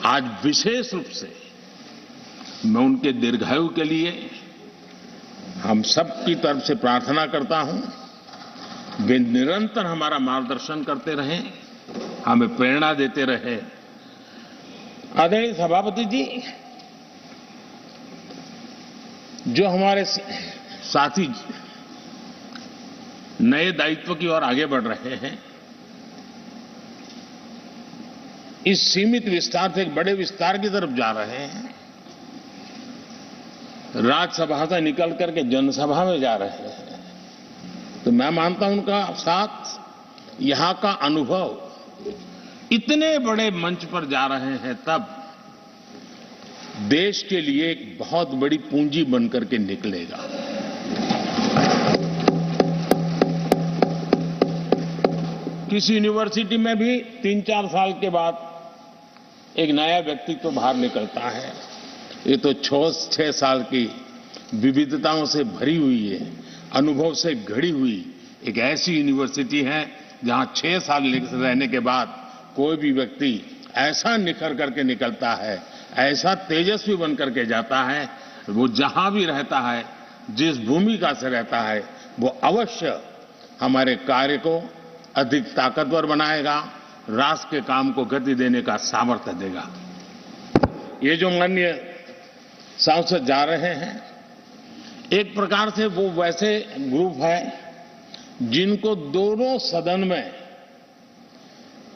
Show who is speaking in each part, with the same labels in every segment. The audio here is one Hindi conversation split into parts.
Speaker 1: आज विशेष रूप से मैं उनके दीर्घायु के लिए हम सबकी तरफ से प्रार्थना करता हूं। वे निरंतर हमारा मार्गदर्शन करते रहें, हमें प्रेरणा देते रहे। आदरणीय सभापति जी, जो हमारे साथी नए दायित्व की ओर आगे बढ़ रहे हैं, इस सीमित विस्तार से एक बड़े विस्तार की तरफ जा रहे हैं, राज्यसभा से निकल करके जनसभा में जा रहे हैं, तो मैं मानता हूं उनका साथ, यहां का अनुभव, इतने बड़े मंच पर जा रहे हैं तब देश के लिए एक बहुत बड़ी पूंजी बनकर के निकलेगा। किसी यूनिवर्सिटी में भी 3-4 साल के बाद एक नया व्यक्तित्व तो बाहर निकलता है। ये तो 6 साल की विविधताओं से भरी हुई है, अनुभव से घड़ी हुई एक ऐसी यूनिवर्सिटी है जहां 6 साल रहने के बाद कोई भी व्यक्ति ऐसा निखर करके निकलता है, ऐसा तेजस्वी बन करके जाता है, वो जहां भी रहता है, जिस भूमिका से रहता है, वो अवश्य हमारे कार्य को अधिक ताकतवर बनाएगा, राष्ट्र के काम को गति देने का सामर्थ्य देगा। ये जो माननीय सांसद जा रहे हैं, एक प्रकार से वो वैसे ग्रुप है जिनको दोनों सदन में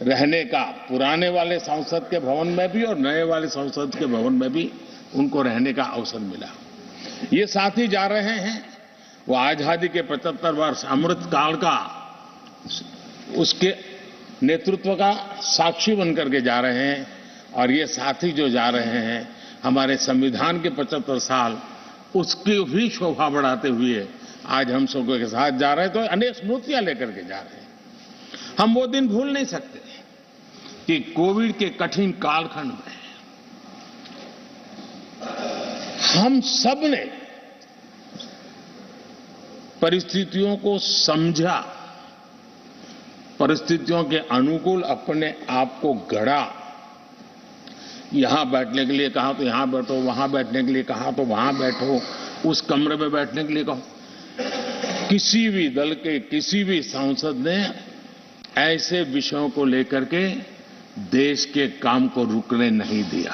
Speaker 1: रहने का, पुराने वाले संसद के भवन में भी और नए वाले संसद के भवन में भी उनको रहने का अवसर मिला। ये साथी जा रहे हैं, वो आजादी के 75 वर्ष अमृत काल का, उसके नेतृत्व का साक्षी बनकर के जा रहे हैं। और ये साथी जो जा रहे हैं, हमारे संविधान के 75 साल, उसकी भी शोभा बढ़ाते हुए आज हम सबके के साथ जा रहे हैं, तो अनेक स्मृतियां लेकर के जा रहे हैं। हम वो दिन भूल नहीं सकते कि कोविड के कठिन कालखंड में हम सब ने परिस्थितियों को समझा, परिस्थितियों के अनुकूल अपने आप को गढ़ा। यहां बैठने के लिए कहा तो यहां बैठो, वहां बैठने के लिए कहा तो वहां बैठो, उस कमरे में बैठने के लिए कहो। किसी भी दल के किसी भी सांसद ने ऐसे विषयों को लेकर के देश के काम को रुकने नहीं दिया।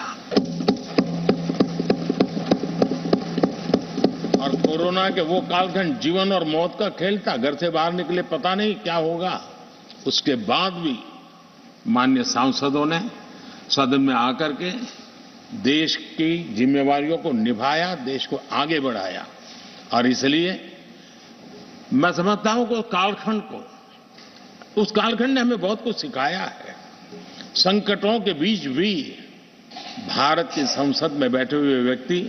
Speaker 1: और कोरोना के वो कालखंड जीवन और मौत का खेल था, घर से बाहर निकले पता नहीं क्या होगा। उसके बाद भी माननीय सांसदों ने सदन में आकर के देश की जिम्मेवारियों को निभाया, देश को आगे बढ़ाया। और इसलिए मैं समझता हूं कि कालखंड को, उस कालखंड ने हमें बहुत कुछ सिखाया है। संकटों के बीच भी भारत की संसद में बैठे हुए व्यक्ति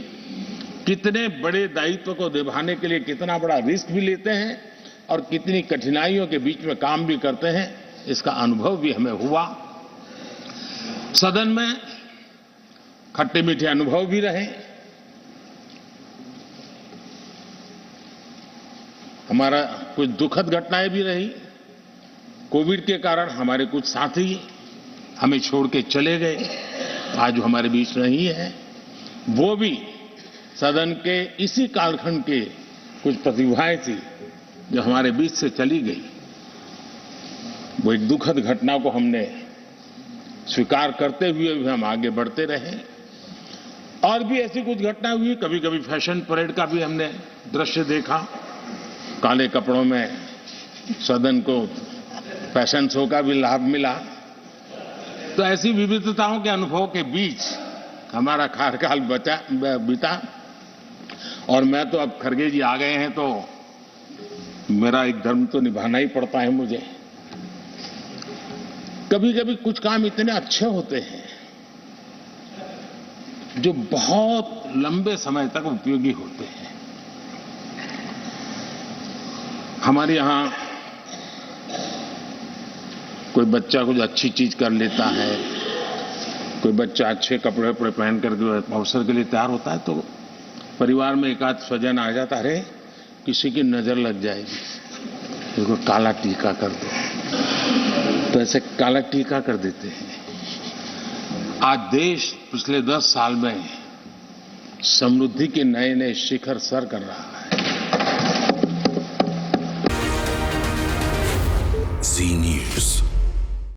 Speaker 1: कितने बड़े दायित्व को निभाने के लिए कितना बड़ा रिस्क भी लेते हैं और कितनी कठिनाइयों के बीच में काम भी करते हैं, इसका अनुभव भी हमें हुआ। सदन में खट्टे मीठे अनुभव भी रहे। हमारा कुछ दुखद घटनाएं भी रही। कोविड के कारण हमारे कुछ साथी हमें छोड़ के चले गए, आज हमारे बीच नहीं है। वो भी सदन के इसी कालखंड के कुछ प्रतिभाएं थी जो हमारे बीच से चली गई। वो एक दुखद घटना को हमने स्वीकार करते हुए भी हम आगे बढ़ते रहे। और भी ऐसी कुछ घटना हुई, कभी कभी फैशन परेड का भी हमने दृश्य देखा। काले कपड़ों में सदन को फैशन शो का भी लाभ मिला। तो ऐसी विविधताओं के अनुभव के बीच हमारा कार्यकाल बीता। और मैं तो अब खड़गे जी आ गए हैं तो मेरा एक धर्म तो निभाना ही पड़ता है मुझे। कभी कभी कुछ काम इतने अच्छे होते हैं जो बहुत लंबे समय तक उपयोगी होते हैं। हमारे यहां कोई बच्चा कुछ अच्छी चीज कर लेता है, कोई बच्चा अच्छे कपड़े वपड़े पहन करके अवसर के लिए तैयार होता है, तो परिवार में एक आध स्वजन आ जाता है, अरे किसी की नजर लग जाएगी, इसको काला टीका कर दो। तो ऐसे काला टीका कर देते हैं। आज देश पिछले 10 साल में समृद्धि के नए नए शिखर सर कर रहा है।
Speaker 2: Zee News